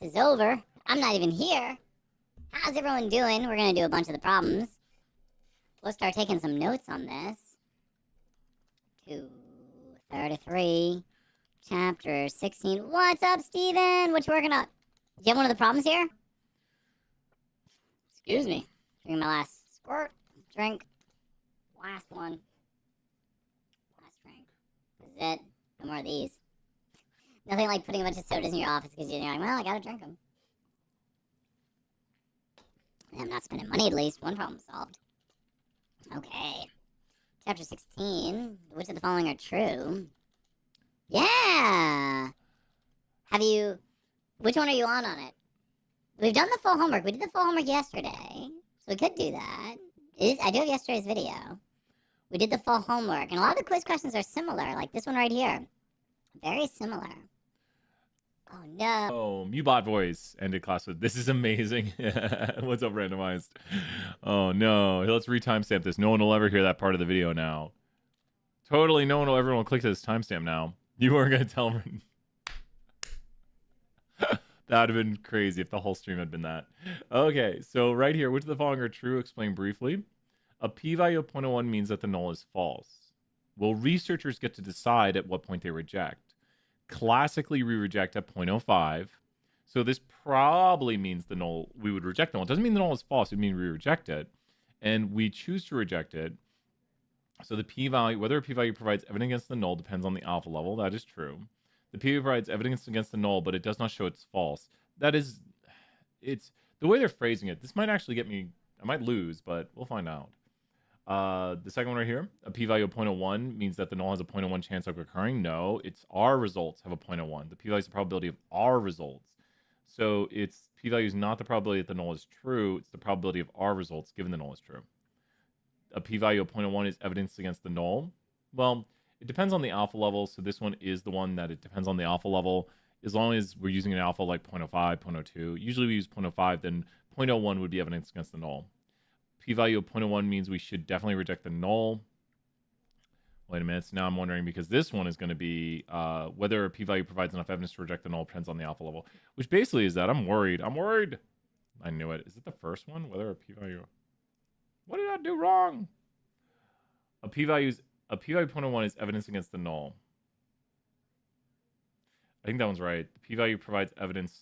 is over. I'm not even here. How's everyone doing? We're going to do a bunch of the problems. We'll start taking some notes on this. 233, chapter 16. What's up, Steven? What you working on? Do you have one of the problems here? Excuse me. Drinking my last squirt. Drink. Last one. Last drink. This is it. No more of these. Nothing like putting a bunch of sodas in your office because you're like, well, I gotta drink them. I'm not spending money at least. One problem solved. Okay. Chapter 16. Which of the following are true? Yeah! Which one are you on it? We've done the full homework. We did the full homework yesterday. So we could do that. I do have yesterday's video. We did the full homework. And a lot of the quiz questions are similar. Like this one right here. Very similar. Oh, no. Oh, Mubot voice ended class with, this is amazing. What's up, randomized? Oh, no. Let's re-timestamp this. No one will ever hear that part of the video now. Totally, no one will ever click to this timestamp now. You weren't going to tell me. That would have been crazy if the whole stream had been that. Okay, so right here, which of the following are true? Explain briefly. A p-value of 0.01 means that the null is false. Well, researchers get to decide at what point they reject. Classically, we reject at 0.05. So this probably means the null, we would reject the null. It doesn't mean the null is false. It means we reject it. And we choose to reject it. So the p-value, whether a p-value provides evidence against the null depends on the alpha level. That is true. The p-value provides evidence against the null, but it does not show it's false. That is, it's, the way they're phrasing it, this might actually get me, I might lose, but we'll find out. The second one right here, a p-value of 0.01 means that the null has a 0.01 chance of occurring. No, it's our results have a 0.01. The p-value is the probability of our results. So it's p-value is not the probability that the null is true. It's the probability of our results given the null is true. A p-value of 0.01 is evidence against the null. Well, it depends on the alpha level. So this one is the one that it depends on the alpha level. As long as we're using an alpha like 0.05, 0.02. Usually we use 0.05, then 0.01 would be evidence against the null. P-value of 0.01 means we should definitely reject the null. Wait a minute. So now I'm wondering, because this one is going to be whether a p-value provides enough evidence to reject the null depends on the alpha level, which basically is that I'm worried. I'm worried. I knew it. Is it the first one? Whether a p-value... What did I do wrong? A p-value of 0.01 is evidence against the null. I think that one's right. The p-value provides evidence...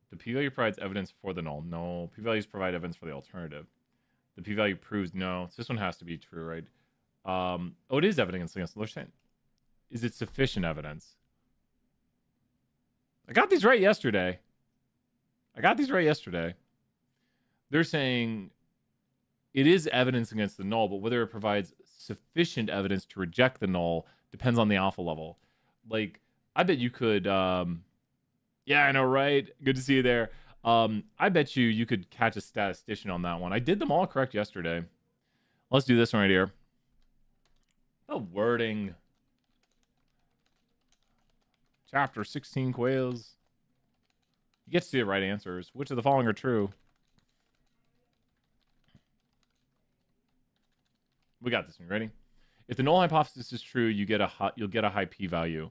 The p-value provides evidence for the null. No. P-values provide evidence for the alternative. The p-value proves no. So this one has to be true, right? Oh, it is evidence against the null. Is it sufficient evidence? I got these right yesterday. They're saying it is evidence against the null, but whether it provides sufficient evidence to reject the null depends on the alpha level. Like, I bet you could... Yeah, I know, right? Good to see you there. I bet you could catch a statistician on that one. I did them all correct yesterday. Let's do this one right here. The wording. Chapter 16 quiz. You get to see the right answers. Which of the following are true? We got this one. Ready? If the null hypothesis is true, you'll get a high p-value.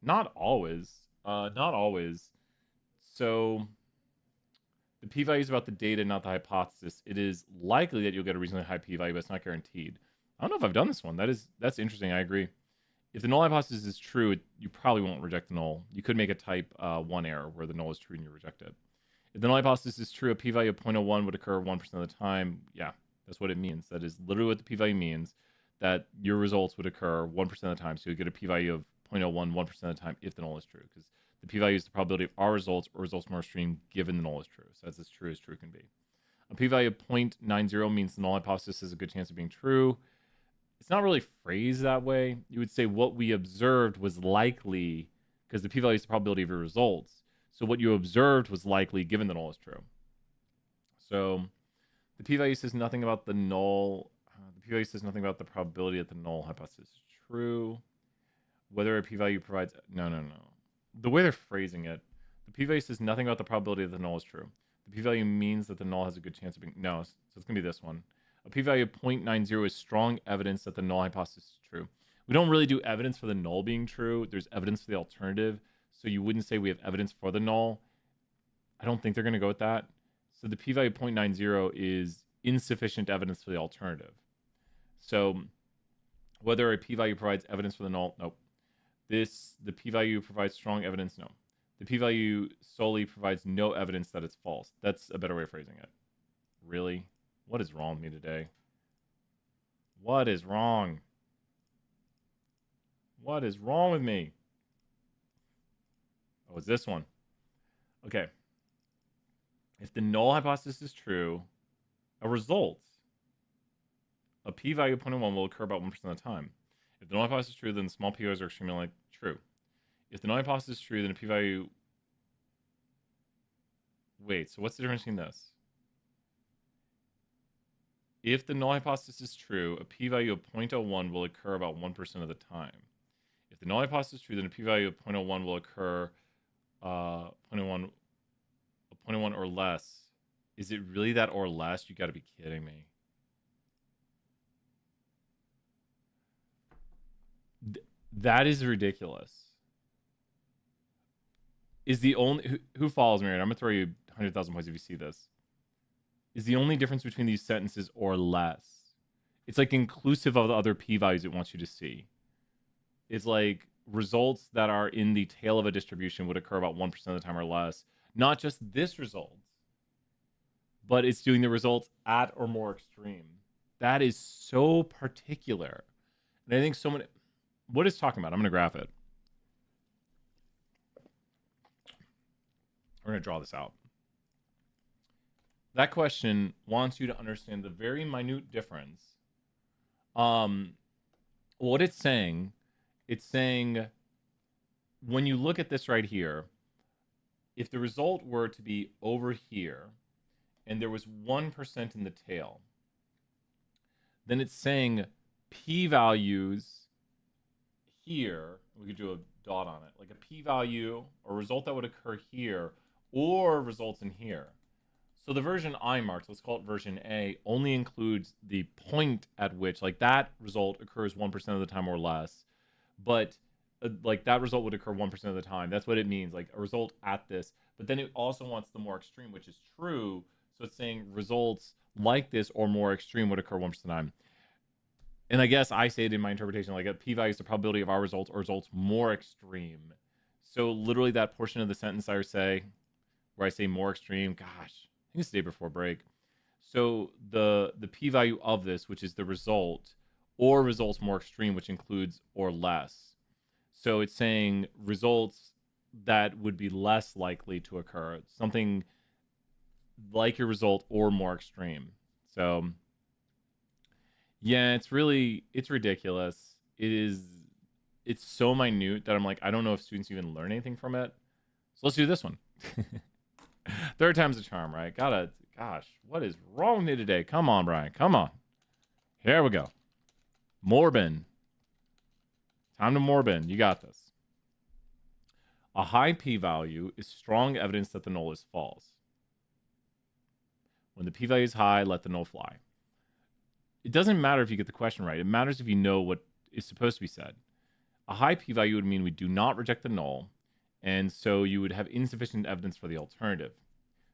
Not always. Not always. So the p-value is about the data, not the hypothesis. It is likely that you'll get a reasonably high p-value, but it's not guaranteed. I don't know if I've done this one. That's interesting. I agree. If the null hypothesis is true, you probably won't reject the null. You could make a type 1 error where the null is true and you reject it. If the null hypothesis is true, a p-value of 0.01 would occur 1% of the time. Yeah, that's what it means. That is literally what the p-value means, that your results would occur 1% of the time. So you get a p-value of 0.01 1% of the time if the null is true, because the p-value is the probability of our results or results from our stream given the null is true. So that's as true can be. A p-value of 0.90 means the null hypothesis has a good chance of being true. It's not really phrased that way. You would say what we observed was likely, because the p-value is the probability of your results. So what you observed was likely given the null is true. So the p-value says nothing about the null. The p-value says nothing about the probability that the null hypothesis is true. Whether a p-value provides... No. The way they're phrasing it, the p-value says nothing about the probability that the null is true. The p-value means that the null has a good chance of being... No, so it's going to be this one. A p-value of 0.90 is strong evidence that the null hypothesis is true. We don't really do evidence for the null being true. There's evidence for the alternative. so you wouldn't say we have evidence for the null. I don't think they're going to go with that. So the p-value 0.90 is insufficient evidence for the alternative. So whether a p-value provides evidence for the null, nope. The p-value provides strong evidence, no. The p-value solely provides no evidence that it's false. That's a better way of phrasing it. Really? What is wrong with me today? What is wrong? What is wrong with me? Oh, it's this one. Okay. If the null hypothesis is true, a result, a p-value of 0.01 will occur about 1% of the time. If the null hypothesis is true, then the small p-values are extremely true. If the null hypothesis is true, then a p-value... Wait, so what's the difference between this? If the null hypothesis is true, a p-value of 0.01 will occur about 1% of the time. If the null hypothesis is true, then a p-value of 0.01 will occur 0.01 or less. Is it really that or less? You got to be kidding me. That is ridiculous. Is the only... Who follows me right now? I'm going to throw you 100,000 points if you see this. Is the only difference between these sentences or less. It's like inclusive of the other p-values it wants you to see. It's like results that are in the tail of a distribution would occur about 1% of the time or less. Not just this result, but it's doing the results at or more extreme. That is so particular. And I think so many... What it's talking about? I'm going to graph it. We're going to draw this out. That question wants you to understand the very minute difference. What it's saying when you look at this right here, if the result were to be over here and there was 1% in the tail, then it's saying p-values here, we could do a dot on it, like a p-value or result that would occur here or results in here. So the version I marked, let's call it version A, only includes the point at which, like, that result occurs 1% of the time or less. But, like, that result would occur 1% of the time. That's what it means, like, a result at this. But then it also wants the more extreme, which is true. So it's saying results like this or more extreme would occur 1% of the time. And I guess I say it in my interpretation, like, a p-value is the probability of our results or results more extreme. So literally that portion of the sentence I say, where I say more extreme, gosh. I think it's the day before break. So the p-value of this, which is the result, or results more extreme, which includes or less. So it's saying results that would be less likely to occur. Something like your result or more extreme. So yeah, it's ridiculous. It's so minute that I'm like, I don't know if students even learn anything from it. So let's do this one. Third time's a charm, right? Gosh, what is wrong with me today? Come on, Brian. Come on. Here we go. Morbin. Time to Morbin. You got this. A high p-value is strong evidence that the null is false. When the p-value is high, let the null fly. It doesn't matter if you get the question right. It matters if you know what is supposed to be said. A high p-value would mean we do not reject the null, and so you would have insufficient evidence for the alternative.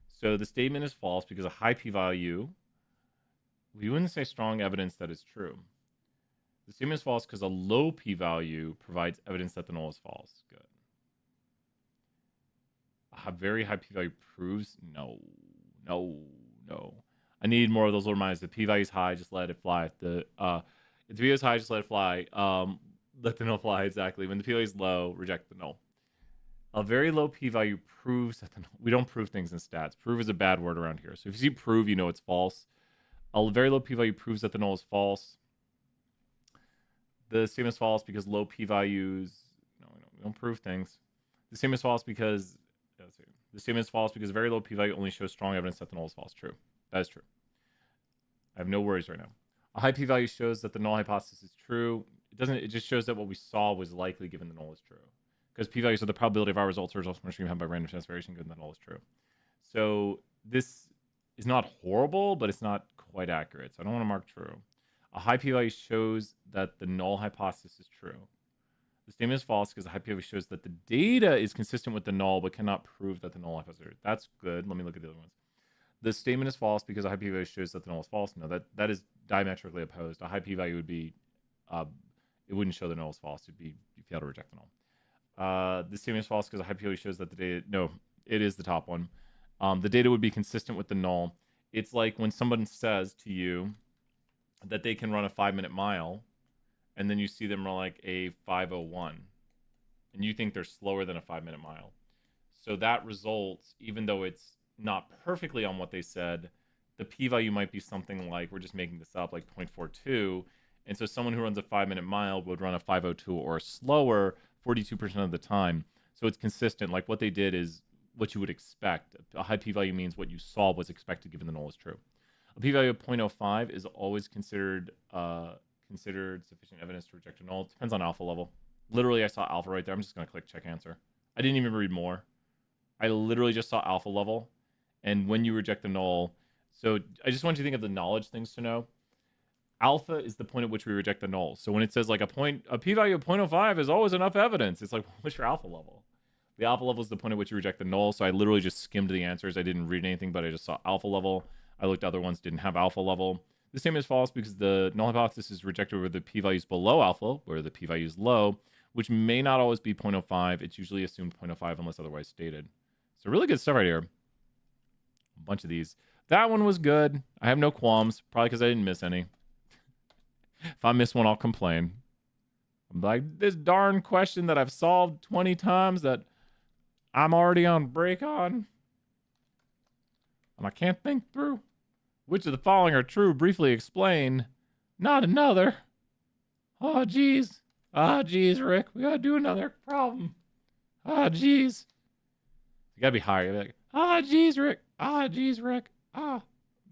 So the statement is false because a high p-value, we wouldn't say strong evidence that is true. The statement is false because a low p-value provides evidence that the null is false. Good. A very high p-value proves no. I need more of those little reminders. The p-value is high, just let it fly. If the p-value is high, just let it fly. Let the null fly, exactly. When the p-value is low, reject the null. A very low p-value proves that we don't prove things in stats. Prove is a bad word around here. So if you see prove, you know it's false. A very low p-value proves that the null is false. The statement is false because low p-values... No, we don't prove things. The statement is false because... The statement is false because a very low p-value only shows strong evidence that the null is false. True. That is true. I have no worries right now. A high p-value shows that the null hypothesis is true. It just shows that what we saw was likely given the null is true. Because p-values are the probability of our results or results from a stream had by random chance variation, given that null is true. So this is not horrible, but it's not quite accurate. So I don't want to mark true. A high p-value shows that the null hypothesis is true. The statement is false because the high p-value shows that the data is consistent with the null, but cannot prove that the null hypothesis. That's good. Let me look at the other ones. The statement is false because a high p-value shows that the null is false. No, that is diametrically opposed. A high p-value would be, it wouldn't show the null is false. It'd be you fail to reject the null. The statement is false because a high p-value shows that the data. No, it is the top one. The data would be consistent with the null. It's like when someone says to you that they can run a 5-minute mile, and then you see them run like a 5:01, and you think they're slower than a 5-minute mile. So that results, even though it's not perfectly on what they said, the p-value might be something like, we're just making this up, like 0.42. And so someone who runs a 5-minute mile would run a 5:02 or slower 42% of the time. So it's consistent. Like what they did is what you would expect. A high p-value means what you saw was expected given the null is true. A p-value of 0.05 is always considered sufficient evidence to reject a null. It depends on alpha level. Literally, I saw alpha right there. I'm just going to click check answer. I didn't even read more. I literally just saw alpha level. And when you reject the null, so I just want you to think of the knowledge things to know. Alpha is the point at which we reject the null. So when it says like a p-value of 0.05 is always enough evidence, it's like, what's your alpha level? The alpha level is the point at which you reject the null. So I literally just skimmed the answers. I didn't read anything, but I just saw alpha level. I looked at other ones, didn't have alpha level. The statement is false because the null hypothesis is rejected where the p-value is below alpha, where the p-value is low, which may not always be 0.05. It's usually assumed 0.05 unless otherwise stated. So really good stuff right here. A bunch of these. That one was good. I have no qualms, probably because I didn't miss any. If I miss one, I'll complain. I'm like, this darn question that I've solved 20 times that I'm already on break on, and I can't think through. Which of the following are true? Briefly explain. Not another. Oh, geez. Ah, geez, Rick. We gotta do another problem. Ah, geez. You gotta be higher. You gotta be like, ah, geez, Rick. Ah, geez, Rick. Ah.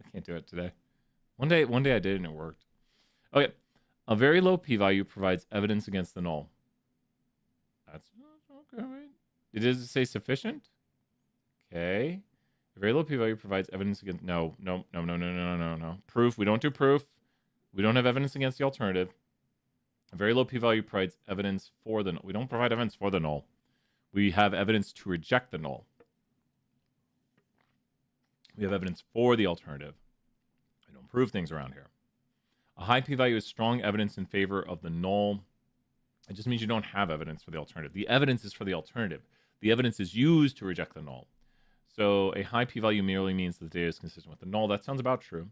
I can't do it today. One day I did and it worked. Okay. A very low p-value provides evidence against the null. That's okay. Does it say sufficient? Okay. A very low p-value provides evidence against... No. Proof. We don't do proof. We don't have evidence against the alternative. A very low p-value provides evidence for the null. We don't provide evidence for the null. We have evidence to reject the null. We have evidence for the alternative. We don't prove things around here. A high p-value is strong evidence in favor of the null. It just means you don't have evidence for the alternative. The evidence is for the alternative. The evidence is used to reject the null. So a high p-value merely means that the data is consistent with the null. That sounds about true.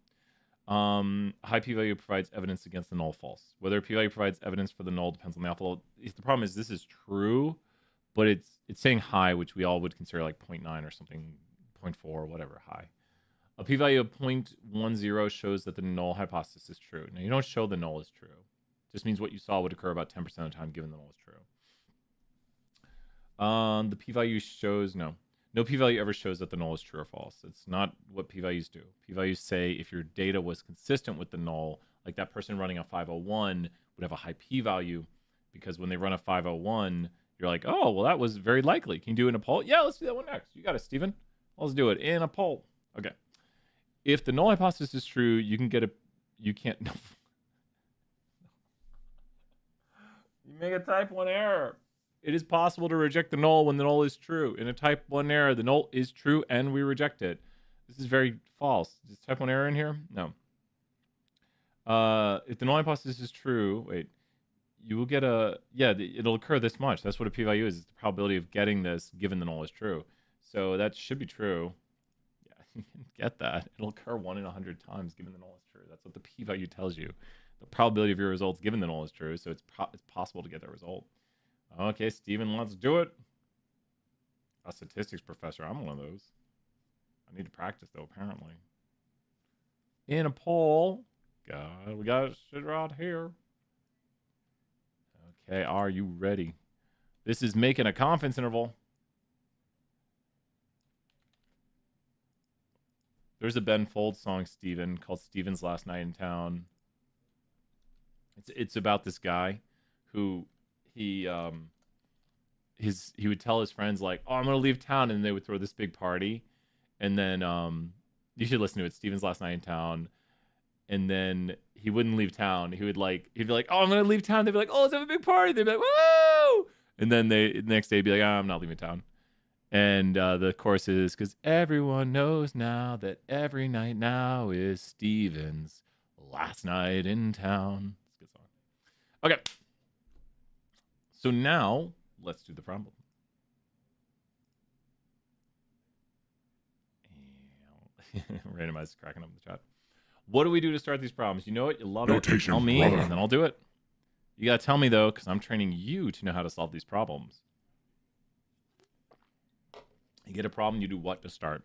High p-value provides evidence against the null false. Whether p-value provides evidence for the null depends on the alpha level. The problem is this is true, but it's saying high, which we all would consider like 0.9 or something, 0.4 or whatever high. A p-value of 0.10 shows that the null hypothesis is true. Now, you don't show the null is true. It just means what you saw would occur about 10% of the time given the null is true. The p-value shows... No p-value ever shows that the null is true or false. It's not what p-values do. P-values say if your data was consistent with the null, like that person running a 501 would have a high p-value because when they run a 501, you're like, oh, well, that was very likely. Can you do it in a poll? Yeah, let's do that one next. You got it, Steven. Let's do it in a poll. Okay. If the null hypothesis is true, you can get a... You can't... No. You make a type 1 error. It is possible to reject the null when the null is true. In a type 1 error, the null is true and we reject it. This is very false. Is type 1 error in here? No. If the null hypothesis is true, wait, you will get a... Yeah, it'll occur this much. That's what a p-value is. It's the probability of getting this given the null is true. So that should be true. Yeah, you can get that. It'll occur 1 in 100 times given the null is true. That's what the p-value tells you. The probability of your results given the null is true. So it's possible to get that result. Okay, Steven, let's do it. A statistics professor. I'm one of those. I need to practice, though, apparently. In a poll. God, we got shit right here. Okay, are you ready? This is making a confidence interval. There's a Ben Folds song, Steven, called Steven's Last Night in Town. It's about this guy who... He would tell his friends like, oh, I'm gonna leave town, and they would throw this big party, and then you should listen to it. Steven's Last Night in Town, and then he wouldn't leave town. He'd be like, oh, I'm gonna leave town. They'd be like, oh, let's have a big party. They'd be like, woo! And then the next day be like, I'm not leaving town. And the chorus is, because everyone knows now that every night now is Steven's last night in town. It's a good song. Okay. So now let's do the problem. Randomized cracking up the chat. What do we do to start these problems? You know what? You love it. Tell me, and then I'll do it. You got to tell me, though, because I'm training you to know how to solve these problems. You get a problem, you do what to start?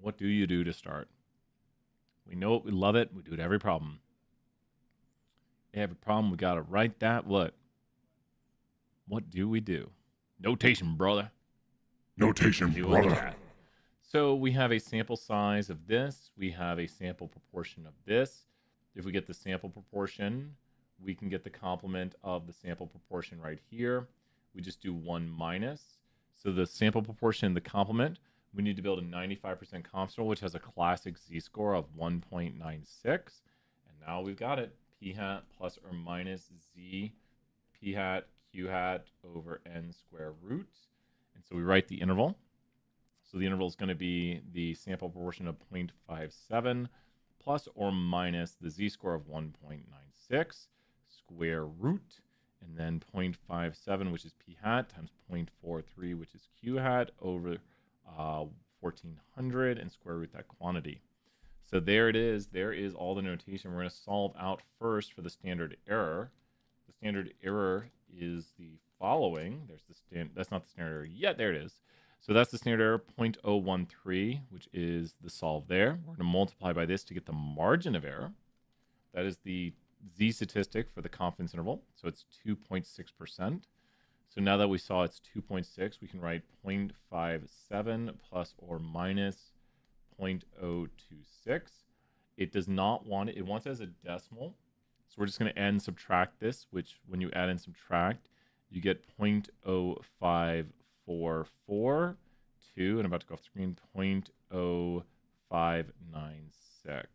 What do you do to start? We know it, we love it, we do it every problem. Every problem, we got to write that. What? What do we do? Notation, brother. Notation, brother. So we have a sample size of this. We have a sample proportion of this. If we get the sample proportion, we can get the complement of the sample proportion right here. We just do 1 minus. So the sample proportion and the complement, we need to build a 95% conf interval, which has a classic z-score of 1.96. And now we've got it. P hat plus or minus z p hat q hat over n square root. And so we write the interval. So the interval is going to be the sample proportion of 0.57 plus or minus the z-score of 1.96 square root, and then 0.57, which is p hat, times 0.43, which is q hat, over 1400, and square root that quantity. So there it is. There is all the notation. We're going to solve out first for the standard error. The standard error is the following. There's the that's not the standard error yet. There it is. So that's the standard error, 0.013, which is the solve there. We're going to multiply by this to get the margin of error. That is the z statistic for the confidence interval. So it's 2.6%. So now that we saw it's 2.6, we can write 0.57 plus or minus 0.026. It does not want it. It wants it as a decimal. So we're just going to add and subtract this, which when you add and subtract, you get 0.0544, and I'm about to go off the screen, 0.0596. That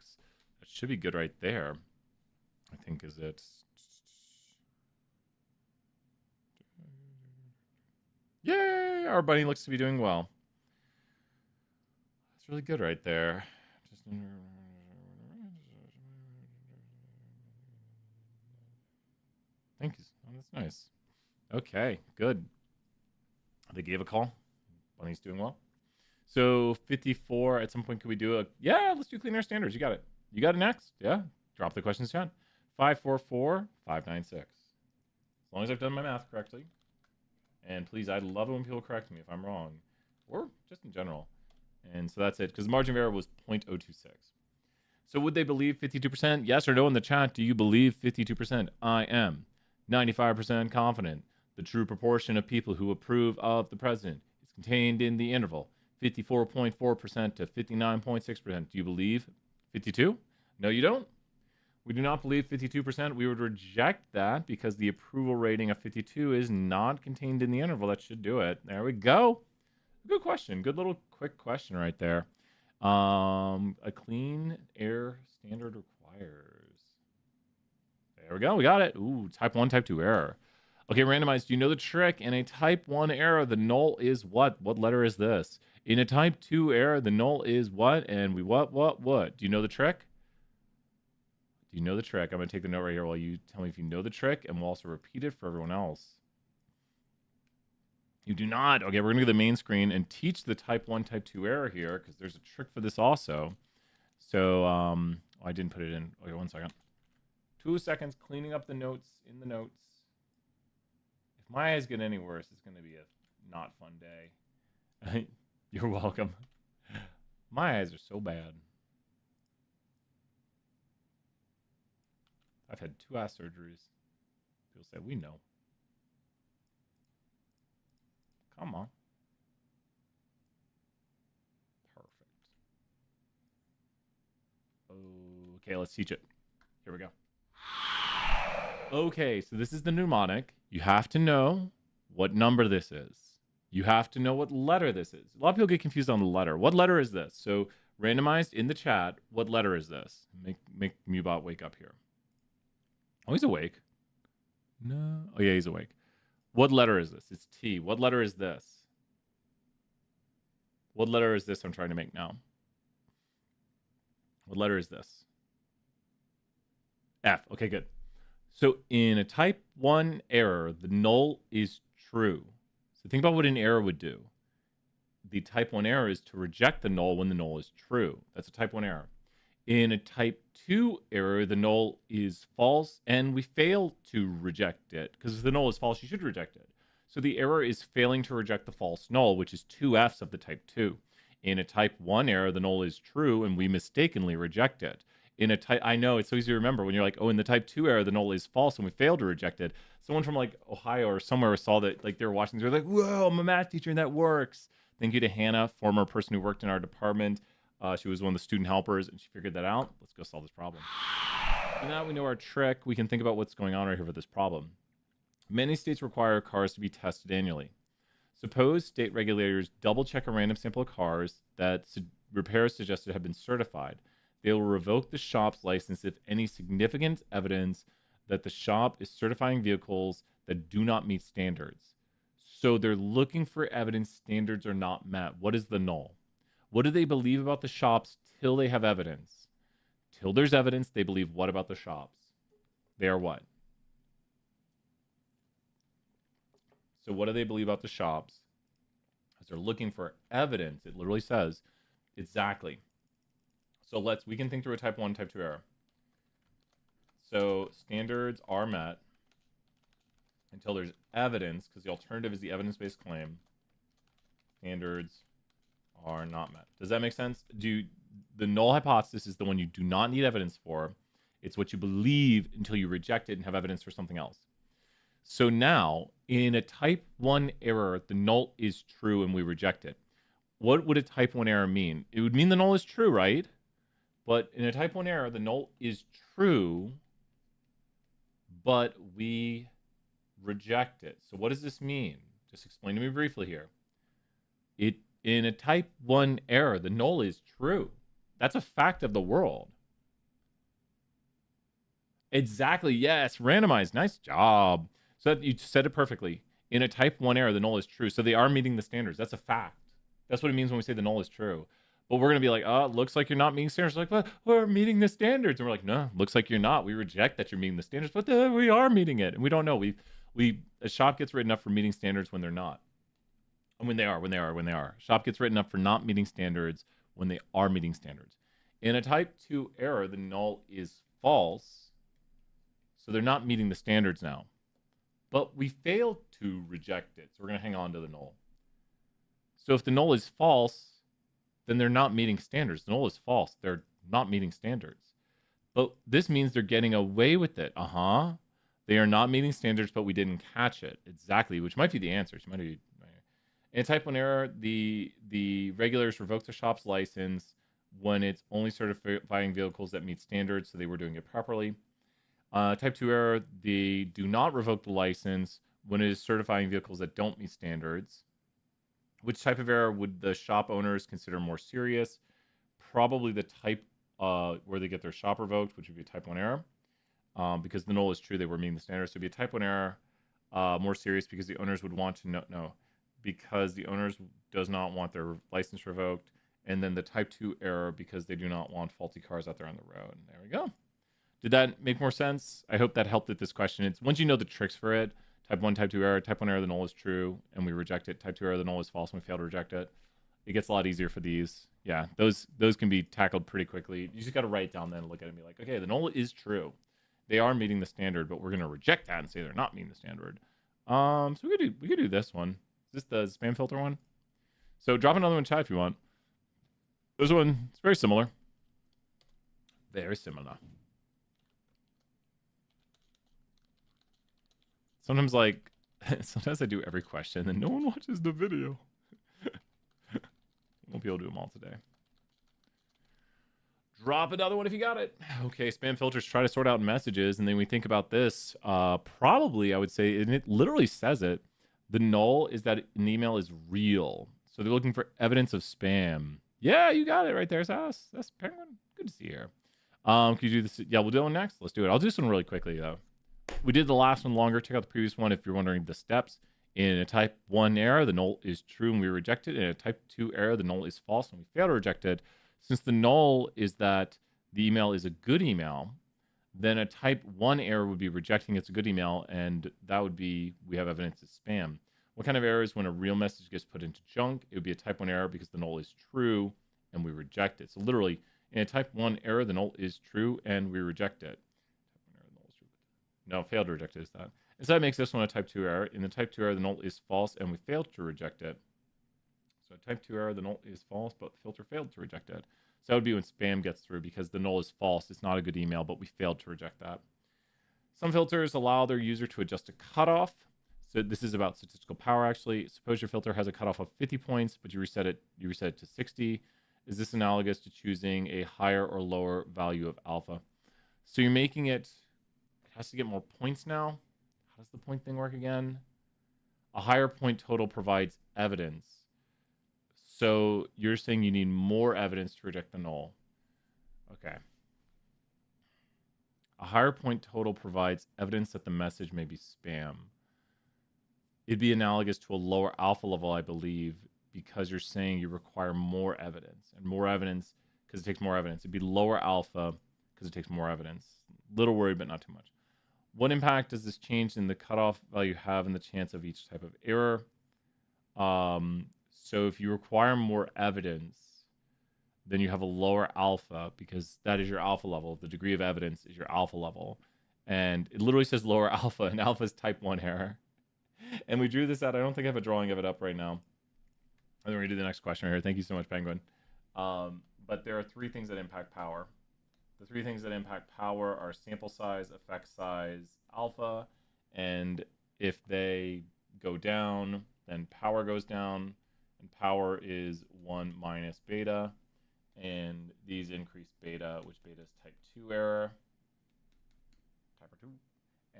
should be good right there. I think is it. Yay! Our bunny looks to be doing well. That's really good right there. Thank you. Oh, that's nice. Okay, good. They gave a call. Bunny's doing well. So 54, at some point, could we do a... Yeah, let's do clean air standards. You got it. You got it next. Yeah. Drop the questions chat. 544, 596. As long as I've done my math correctly. And please, I love it when people correct me if I'm wrong. Or just in general. And so that's it. Because the margin of error was 0.026. So would they believe 52%? Yes or no in the chat. Do you believe 52%? I am 95% confident. The true proportion of people who approve of the president is contained in the interval 54.4% to 59.6%. Do you believe 52? No, you don't. We do not believe 52%. We would reject that because the approval rating of 52 is not contained in the interval. That should do it. There we go. Good question. Good little quick question right there. A clean air standard requires. There we go. We got it. Ooh, type 1, type 2 error. Okay, randomized. Do you know the trick? In a type 1 error, the null is what? What letter is this? In a type 2 error, the null is what? And we what? Do you know the trick? Do you know the trick? I'm going to take the note right here while you tell me if you know the trick, and we'll also repeat it for everyone else. You do not. Okay, we're going to go to the main screen and teach the type 1, type 2 error here, because there's a trick for this also. So, I didn't put it in. Okay, 1 second. 2 seconds cleaning up the notes in the notes. If my eyes get any worse, it's going to be a not fun day. You're welcome. My eyes are so bad. I've had 2 eye surgeries. People say, we know. Come on. Perfect. Okay, let's teach it. Here we go. Okay, so this is the mnemonic. You have to know what number this is. You have to know what letter this is. A lot of people get confused on the letter. What letter is this? So randomized in the chat, what letter is this? Make Mubot wake up here. Oh, he's awake. No. Oh, yeah, he's awake. What letter is this? It's T. What letter is this? What letter is this I'm trying to make now? What letter is this? F. Okay, good. So in a type 1 error, the null is true. So think about what an error would do. The type 1 error is to reject the null when the null is true. That's a type 1 error. In a type 2 error, the null is false, and we fail to reject it. Because if the null is false, you should reject it. So the error is failing to reject the false null, which is 2 Fs of the type 2. In a type 1 error, the null is true, and we mistakenly reject it. In a type, I know it's so easy to remember when you're like, oh, in the type 2 error, the null is false, and we fail to reject it. Someone from like Ohio or somewhere saw that, like they were watching, they were like, whoa, I'm a math teacher, and that works. Thank you to Hannah, former person who worked in our department. She was one of the student helpers, and she figured that out. Let's go solve this problem. So now we know our trick. We can think about what's going on right here with this problem. Many states require cars to be tested annually. Suppose state regulators double-check a random sample of cars that repairs suggested have been certified. They will revoke the shop's license if any significant evidence that the shop is certifying vehicles that do not meet standards. So they're looking for evidence standards are not met. What is the null? What do they believe about the shops till they have evidence? Till there's evidence, they believe what about the shops? They are what? So what do they believe about the shops? As they're looking for evidence, it literally says exactly. So we can think through a type 1, type 2 error. So standards are met until there's evidence, because the alternative is the evidence-based claim. Standards are not met. Does that make sense? The null hypothesis is the one you do not need evidence for. It's what you believe until you reject it and have evidence for something else. So now, in a type 1 error, the null is true and we reject it. What would a type 1 error mean? It would mean the null is true, right? But in a type 1 error, the null is true, but we reject it. So what does this mean? Just explain to me briefly here. In a type 1 error, the null is true. That's a fact of the world. Exactly, yes, randomized. Nice job. So you said it perfectly. In a type 1 error, the null is true. So they are meeting the standards. That's a fact. That's what it means when we say the null is true. But we're going to be like, oh, it looks like you're not meeting standards. Like, well, we're meeting the standards. And we're like, no, looks like you're not. We reject that you're meeting the standards, but we are meeting it. And we don't know. A shop gets written up for meeting standards when they're not. And when they are. Shop gets written up for not meeting standards when they are meeting standards. In a type 2 error, the null is false. So they're not meeting the standards now. But we failed to reject it. So we're going to hang on to the null. So if the null is false, then they're not meeting standards. The null is false. They're not meeting standards. But this means they're getting away with it. They are not meeting standards, but we didn't catch it. Exactly, which might be the answer. In a type 1 error, the regulators revoke the shop's license when it's only certifying vehicles that meet standards, so they were doing it properly. Type 2 error, they do not revoke the license when it is certifying vehicles that don't meet standards. Which type of error would the shop owners consider more serious? Probably the type where they get their shop revoked, which would be a type 1 error. Because the null is true, they were meeting the standards. So it'd be a type 1 error, more serious because the owners would want to know. Because the owners does not want their license revoked. And then the type 2 error because they do not want faulty cars out there on the road. And there we go. Did that make more sense? I hope that helped with this question. It's once you know the tricks for it, type 1, type 2 error. Type 1 error, the null is true, and we reject it. Type 2 error, the null is false, and we fail to reject it. It gets a lot easier for these. Yeah, those can be tackled pretty quickly. You just got to write it down then and look at it and be like, okay, the null is true. They are meeting the standard, but we're going to reject that and say they're not meeting the standard. So we could do this one. Is this the spam filter one? So drop another one in chat if you want. This one, it's very similar. Very similar. Sometimes I do every question and no one watches the video. Won't be able to do them all today. Drop another one if you got it. Okay, spam filters try to sort out messages, and then we think about this. Probably, I would say, and it literally says it, the null is that an email is real. So they're looking for evidence of spam. Yeah, you got it right there, Sass. That's Penguin. Good to see you here. Can you do this? Yeah, we'll do one next. Let's do it. I'll do this one really quickly, though. We did the last one longer. Check out the previous one if you're wondering the steps. In a type 1 error, the null is true and we reject it. In a type 2 error, the null is false and we fail to reject it. Since the null is that the email is a good email, then a type 1 error would be rejecting it's a good email, and that would be we have evidence it's spam. What kind of error is when a real message gets put into junk? It would be a type 1 error because the null is true and we reject it. So literally, in a type 1 error, the null is true and we reject it. No, failed to reject it is that. And so that makes this one a type 2 error. In the type 2 error, the null is false and we failed to reject it. So type 2 error, the null is false, but the filter failed to reject it. So that would be when spam gets through because the null is false. It's not a good email, but we failed to reject that. Some filters allow their user to adjust a cutoff. So this is about statistical power, actually. Suppose your filter has a cutoff of 50 points, but you reset it to 60. Is this analogous to choosing a higher or lower value of alpha? So you're making it has to get more points now. How does the point thing work again? A higher point total provides evidence. So you're saying you need more evidence to reject the null. Okay. A higher point total provides evidence that the message may be spam. It'd be analogous to a lower alpha level, I believe, because you're saying you require more evidence. And more evidence, because it takes more evidence. It'd be lower alpha because it takes more evidence. Little worried, but not too much. What impact does this change in the cutoff value have in the chance of each type of error? So if you require more evidence, then you have a lower alpha because that is your alpha level. The degree of evidence is your alpha level. And it literally says lower alpha, and alpha is type 1 error. And we drew this out. I don't think I have a drawing of it up right now. And then we're going to do the next question right here. Thank you so much, Penguin. But there are 3 things that impact power. The 3 things that impact power are sample size, effect size, alpha. And if they go down, then power goes down. And power is 1 minus beta. And these increase beta, which beta is type 2 error. Type 2.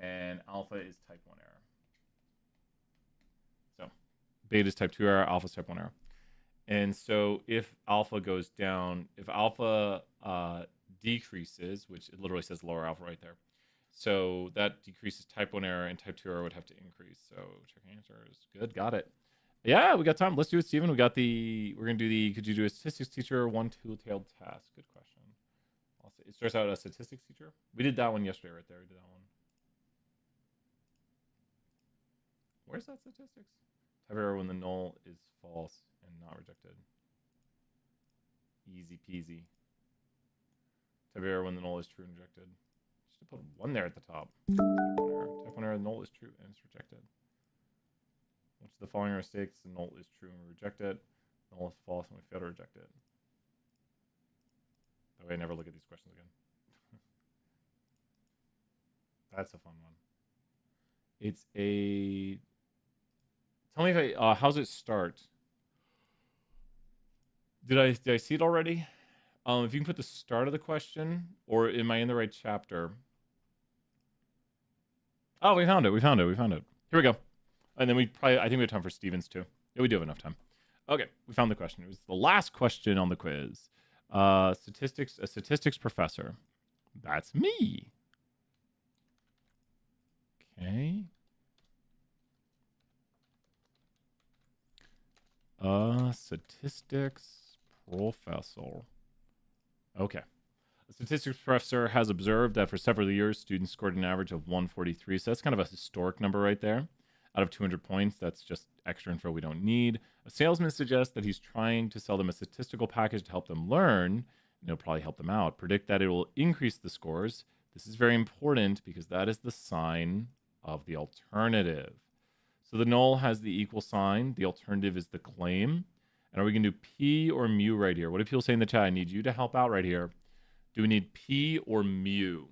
And alpha is type 1 error. So beta is type 2 error, alpha is type 1 error. And so if alpha goes down, if alpha decreases, which it literally says lower alpha right there. So that decreases type 1 error, and type 2 error would have to increase. So check answers. Good, got it. Yeah, we got time. Let's do it, Steven. We're going to do the, could you do a statistics teacher, 1 two-tailed task? Good question. It starts out as a statistics teacher. We did that one yesterday right there. We did that one. Where's that statistics? Type error when the null is false and not rejected. Easy peasy. Type error when the null is true and rejected. Just put 1 there at the top. Type 1 error, the null is true and it's rejected. Which of the following are mistakes? The null is true and we reject it. The null is false and we fail to reject it. That way I never look at these questions again. That's a fun one. It's a... Tell me if I... how's it start? Did I see it already? If you can put the start of the question, or am I in the right chapter? Oh, we found it. Here we go. And then I think we have time for Stevens too. Yeah, we do have enough time. Okay, we found the question. It was the last question on the quiz. A statistics professor. That's me. Okay. Statistics professor. Okay. A statistics professor has observed that for several years, students scored an average of 143. So that's kind of a historic number right there. Out of 200 points, that's just extra info we don't need. A salesman suggests that he's trying to sell them a statistical package to help them learn, and it'll probably help them out. Predict that it will increase the scores. This is very important because that is the sign of the alternative. So the null has the equal sign. The alternative is the claim. And are we going to do P or mu right here? What do people say in the chat? I need you to help out right here. Do we need P or mu?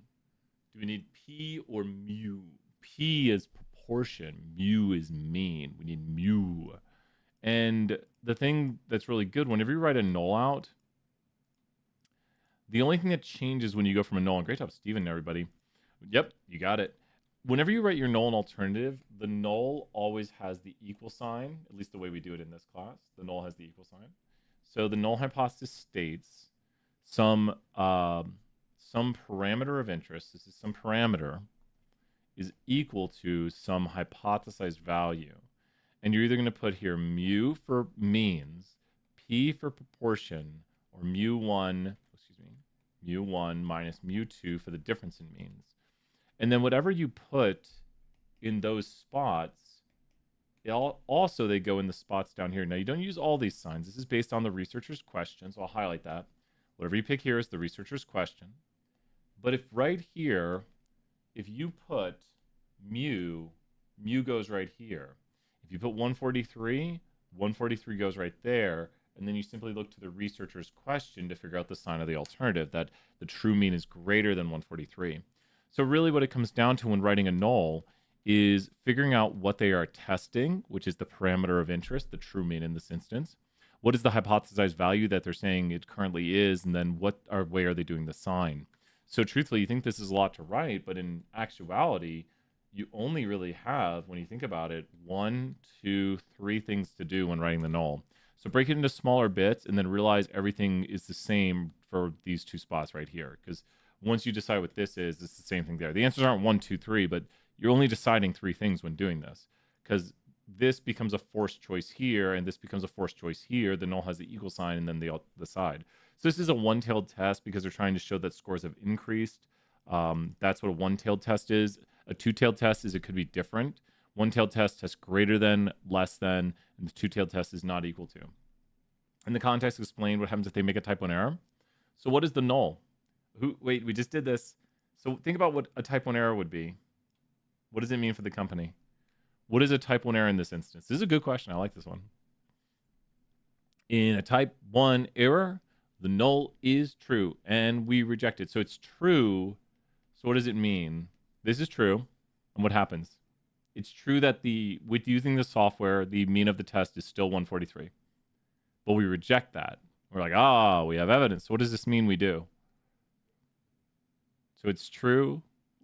Do we need P or mu? P is proportion. Mu is mean. We need mu. And the thing that's really good, whenever you write a null out, the only thing that changes when you go from a null, and great job, Steven, everybody. Yep, you got it. Whenever you write your null and alternative, the null always has the equal sign, at least the way we do it in this class. The null has the equal sign. So the null hypothesis states some parameter of interest. This is some parameter is equal to some hypothesized value. And you're either going to put here mu for means, p for proportion, or mu1 minus mu2 for the difference in means. And then whatever you put in those spots, also they go in the spots down here. Now, you don't use all these signs. This is based on the researcher's question, so I'll highlight that. Whatever you pick here is the researcher's question. But if right here, if you put mu goes right here. If you put 143, 143 goes right there. And then you simply look to the researcher's question to figure out the sign of the alternative, that the true mean is greater than 143. So really what it comes down to when writing a null is figuring out what they are testing, which is the parameter of interest, the true mean in this instance. What is the hypothesized value that they're saying it currently is, and then way are they doing the sign? So truthfully, you think this is a lot to write, but in actuality, you only really have, when you think about it, 1, 2, 3 things to do when writing the null. So break it into smaller bits and then realize everything is the same for these two spots right here. Because once you decide what this is, it's the same thing there. The answers aren't 1, 2, 3, but you're only deciding 3 things when doing this. Because this becomes a forced choice here, and this becomes a forced choice here. The null has the equal sign, and then they all decide. So this is a one-tailed test because they're trying to show that scores have increased. That's what a one-tailed test is. A two-tailed test is it could be different. One-tailed test tests greater than, less than, and the two-tailed test is not equal to. In the context, explain what happens if they make a type 1 error. So what is the null? Wait, we just did this. So think about what a type 1 error would be. What does it mean for the company? What is a type 1 error in this instance? This is a good question. I like this one. In a type 1 error, the null is true, and we reject it. So it's true. So what does it mean? This is true. And what happens? It's true that with using the software, the mean of the test is still 143. But we reject that. We're like, we have evidence. So what does this mean we do? So it's true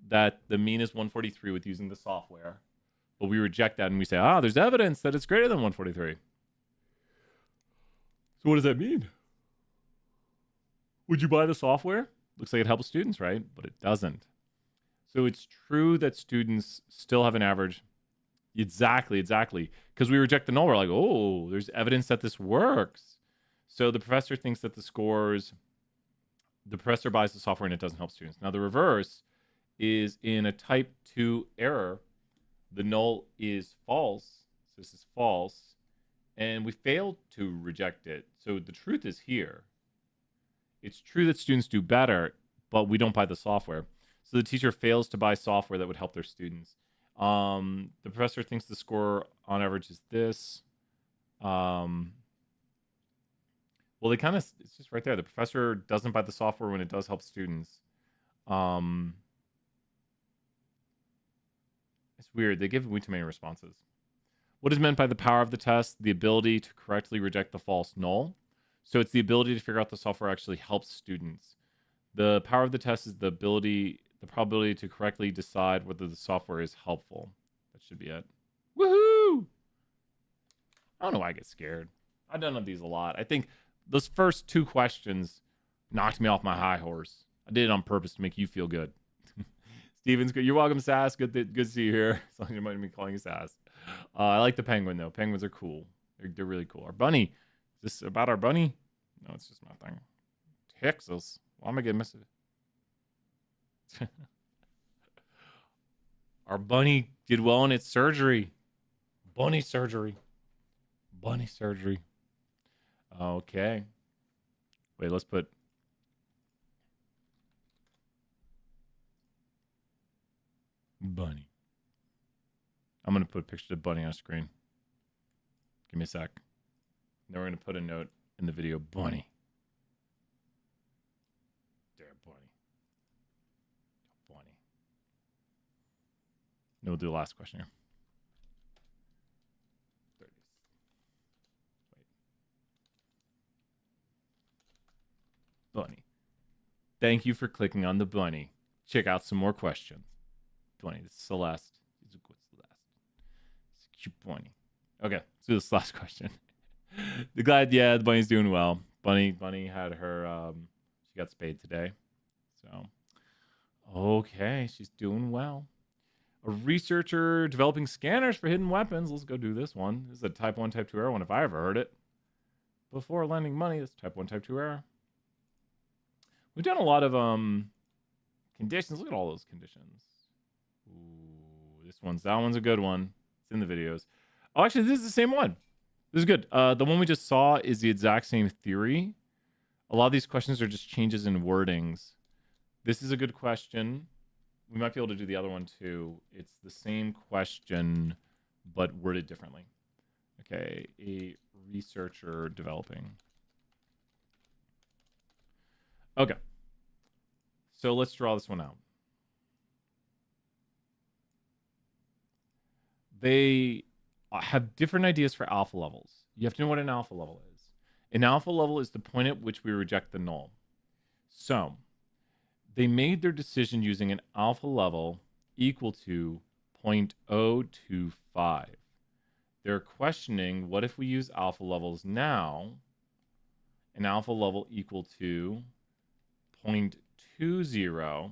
that the mean is 143 with using the software. But we reject that and we say, there's evidence that it's greater than 143. So what does that mean? Would you buy the software? Looks like it helps students, right? But it doesn't. So it's true that students still have an average. Exactly. Because we reject the null. We're like, there's evidence that this works. So the professor thinks that the professor buys the software and it doesn't help students. Now the reverse is in a type 2 error, the null is false. So this is false. And we failed to reject it. So the truth is here. It's true that students do better, but we don't buy the software. So the teacher fails to buy software that would help their students. The professor thinks the score on average is this. Well, it's just right there. The professor doesn't buy the software when it does help students. It's weird. They give way too many responses. What is meant by the power of the test? The ability to correctly reject the false null. So it's the ability to figure out the software actually helps students. The power of the test is the probability to correctly decide whether the software is helpful. That should be it. Woohoo! I don't know why I get scared. I've done these a lot. I think those first 2 questions knocked me off my high horse. I did it on purpose to make you feel good. Steven's good. You're welcome, Sass. Good to see you here. As long as you might be calling you Sass. I like the penguin, though. Penguins are cool. They're really cool. Our bunny. Is this about our bunny? No, it's just my thing. Texas. Why am I getting message? Our bunny did well in its surgery. Bunny surgery. Okay. Wait, let's put... bunny. I'm going to put a picture of bunny on screen. Give me a sec. Then we're going to put a note in the video. Bunny. There, bunny. Then we'll do the last question here. There it is. Wait. Bunny. Thank you for clicking on the bunny. Check out some more questions. Bunny. This is Celeste. What's Celeste? It's a cute bunny. Okay, let's do this last question. The bunny's doing well. Bunny had her she got spayed today. So okay, she's doing well. A researcher developing scanners for hidden weapons. Let's go do this one. This is a type 1, type 2 error one if I ever heard it. Before lending money, that's type 1, type 2 error. We've done a lot of conditions. Look at all those conditions. Ooh, that one's a good one. It's in the videos. Oh, actually, this is the same one. This is good. The one we just saw is the exact same theory. A lot of these questions are just changes in wordings. This is a good question. We might be able to do the other one too. It's the same question, but worded differently. Okay, a researcher developing. Okay. So let's draw this one out. They have different ideas for alpha levels. You have to know what an alpha level is. An alpha level is the point at which we reject the null. So they made their decision using an alpha level equal to 0.025. They're questioning, what if we use alpha levels now? An alpha level equal to 0.20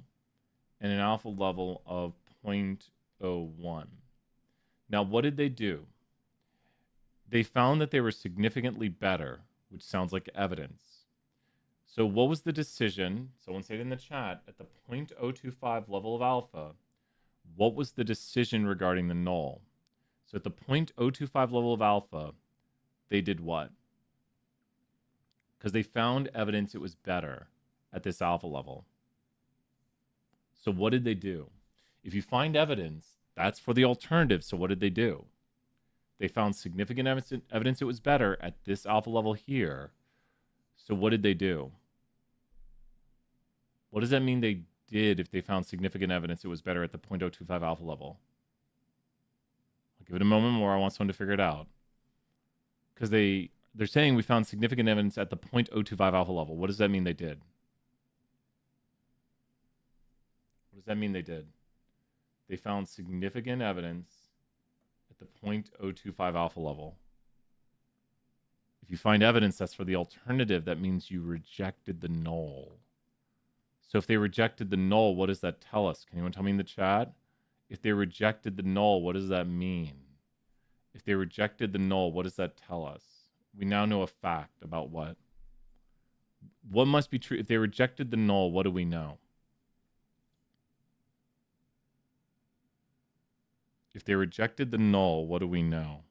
and an alpha level of 0.01. Now, what did they do? They found that they were significantly better, which sounds like evidence. So what was the decision? Someone say it in the chat. At the 0.025 level of alpha, what was the decision regarding the null? So at the 0.025 level of alpha, they did what? Because they found evidence it was better at this alpha level. So what did they do? If you find evidence, that's for the alternative. So what did they do? They found significant evidence it was better at this alpha level here. So what did they do? What does that mean they did if they found significant evidence it was better at the 0.025 alpha level? I'll give it a moment more. I want someone to figure it out. Because they're saying we found significant evidence at the 0.025 alpha level. What does that mean they did? What does that mean they did? They found significant evidence at the 0.025 alpha level. If you find evidence that's for the alternative, that means you rejected the null. So if they rejected the null, what does that tell us? Can anyone tell me in the chat? If they rejected the null, what does that mean? If they rejected the null, what does that tell us? We now know a fact about what? What must be true? If they rejected the null, what do we know? If they rejected the null, what do we know?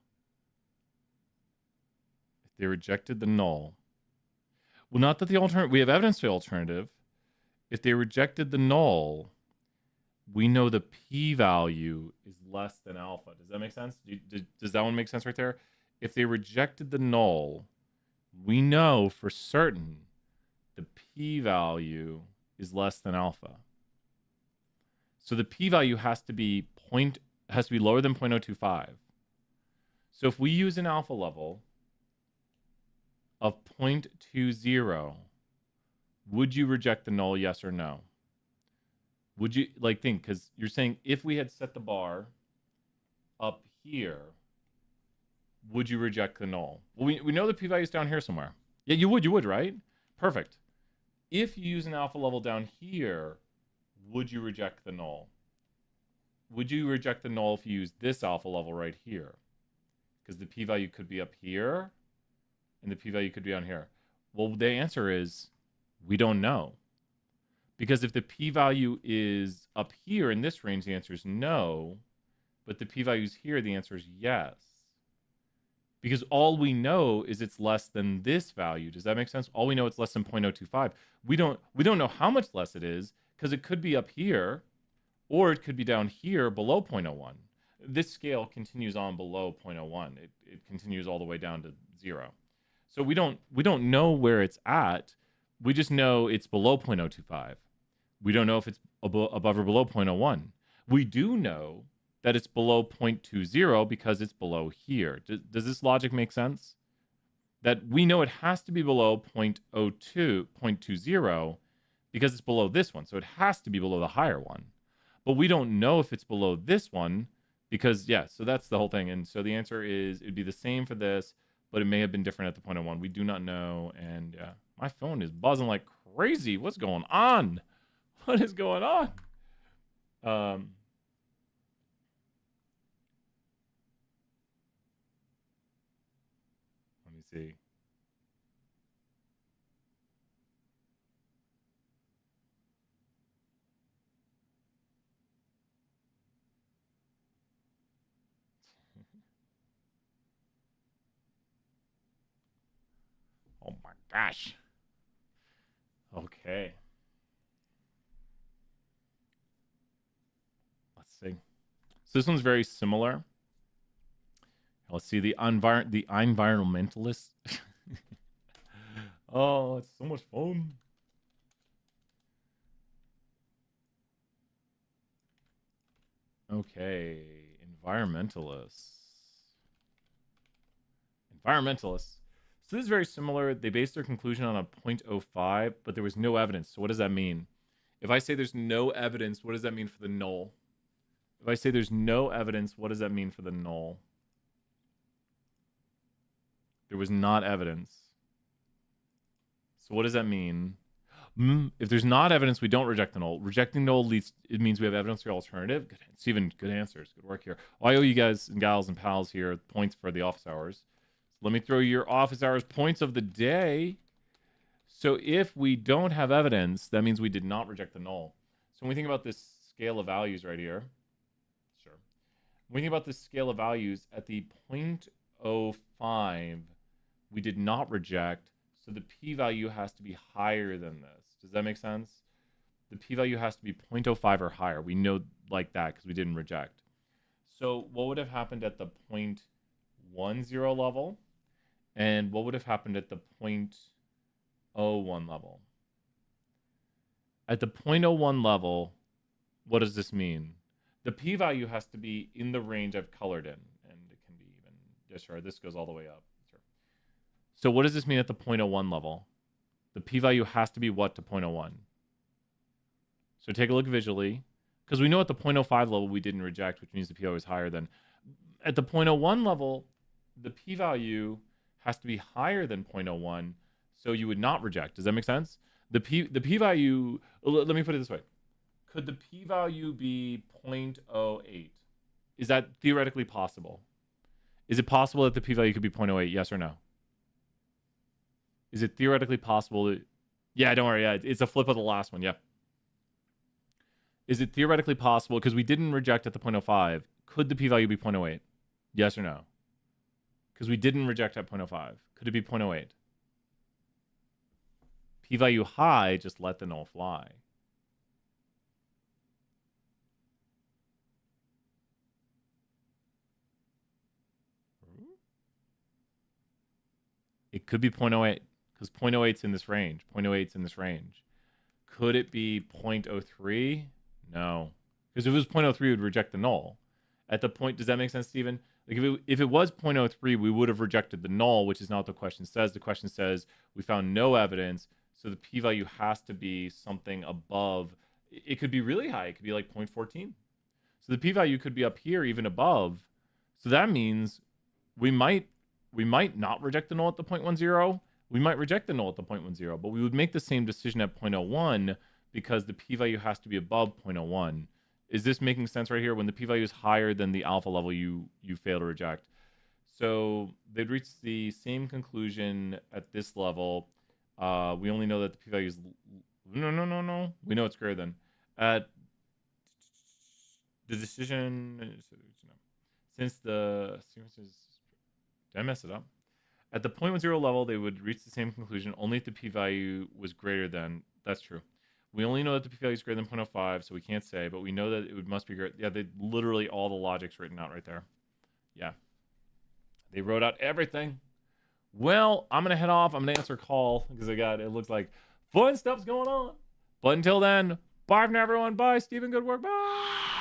If they rejected the null, well, not that the alternative, we have evidence for the alternative. If they rejected the null, we know the p-value is less than alpha. Does that make sense? Does that one make sense right there? If they rejected the null, we know for certain the p-value is less than alpha. So the p-value has to be lower than 0.025. So if we use an alpha level of 0.20, would you reject the null, yes or no? Would you, think, because you're saying if we had set the bar up here, would you reject the null? Well, we know the p-value is down here somewhere. Yeah, you would, right? Perfect. If you use an alpha level down here, would you reject the null? Would you reject the null if you use this alpha level right here? Because the p-value could be up here, and the p-value could be down here. Well, the answer is we don't know. Because if the p-value is up here in this range, the answer is no. But the p-value is here, the answer is yes. Because all we know is it's less than this value. Does that make sense? All we know it's less than 0.025. We don't know how much less it is, because it could be up here, or it could be down here below 0.01. This scale continues on below 0.01. It continues all the way down to 0. So we don't know where it's at. We just know it's below 0.025. We don't know if it's above or below 0.01. We do know that it's below 0.20 because it's below here. Does this logic make sense? That we know it has to be below 0.20 because it's below this one. So it has to be below the higher one. But we don't know if it's below this one because, yeah, so that's the whole thing. And so the answer is it'd be the same for this, but it may have been different at the 0.01. We do not know. And yeah, my phone is buzzing like crazy. What's going on? What is going on? see. Oh my gosh. Okay. Let's see. So this one's very similar. Let's see the environmentalists. Oh, it's so much fun. Okay, environmentalists. Environmentalists. So this is very similar. They based their conclusion on a 0.05, but there was no evidence. So what does that mean? If I say there's no evidence, what does that mean for the null? If I say there's no evidence, what does that mean for the null? There was not evidence. So what does that mean? If there's not evidence, we don't reject the null. Rejecting null leads, it means we have evidence for alternative. Good, Steven, good answers. Good work here. Well, I owe you guys and gals and pals here points for the office hours. So let me throw your office hours points of the day. So if we don't have evidence, that means we did not reject the null. So when we think about this scale of values right here, sure. When we think about this scale of values at the 0.05, we did not reject. So the p-value has to be higher than this. Does that make sense? The p-value has to be 0.05 or higher. We know like that because we didn't reject. So what would have happened at the 0.10 level? And what would have happened at the 0.01 level? At the 0.01 level, what does this mean? The p-value has to be in the range I've colored in. And it can be even, yeah, sure, this goes all the way up. Sure. So what does this mean at the 0.01 level? The p-value has to be what to 0.01? So take a look visually, because we know at the 0.05 level we didn't reject, which means the p-value is higher than. At the 0.01 level, the p-value has to be higher than 0.01, so you would not reject. Does that make sense? The p-value, let me put it this way. Could the p-value be 0.08? Is that theoretically possible? Is it possible that the p-value could be 0.08? Yes or no? Is it theoretically possible that... Yeah, don't worry. Yeah, it's a flip of the last one. Yeah. Is it theoretically possible, because we didn't reject at the 0.05, could the p-value be 0.08? Yes or no? Because we didn't reject at 0.05. Could it be 0.08? P-value high, just let the null fly. It could be 0.08, because 0.08's in this range. 0.08's in this range. Could it be 0.03? No. Because if it was 0.03, we would reject the null. At the point, does that make sense, Stephen? Like if it was 0.03, we would have rejected the null, which is not what the question says. The question says we found no evidence, so the p-value has to be something above. It could be really high. It could be like 0.14. So the p-value could be up here, even above. So that means we might not reject the null at the 0.10. We might reject the null at the 0.10, but we would make the same decision at 0.01 because the p-value has to be above 0.01. Is this making sense right here? When the p-value is higher than the alpha level, you fail to reject. So they'd reach the same conclusion at this level. We only know that the p-value is... No. We know it's greater than. At the decision... Since the... Did I mess it up? At the 0.10 level, they would reach the same conclusion only if the p-value was greater than... That's true. We only know that the p-value is greater than 0.05, so we can't say, but we know that it must be greater. Yeah, they literally all the logic's written out right there. Yeah. They wrote out everything. Well, I'm going to head off. I'm going to answer a call because it looks like fun stuff's going on. But until then, bye from everyone. Bye, Stephen. Good work. Bye.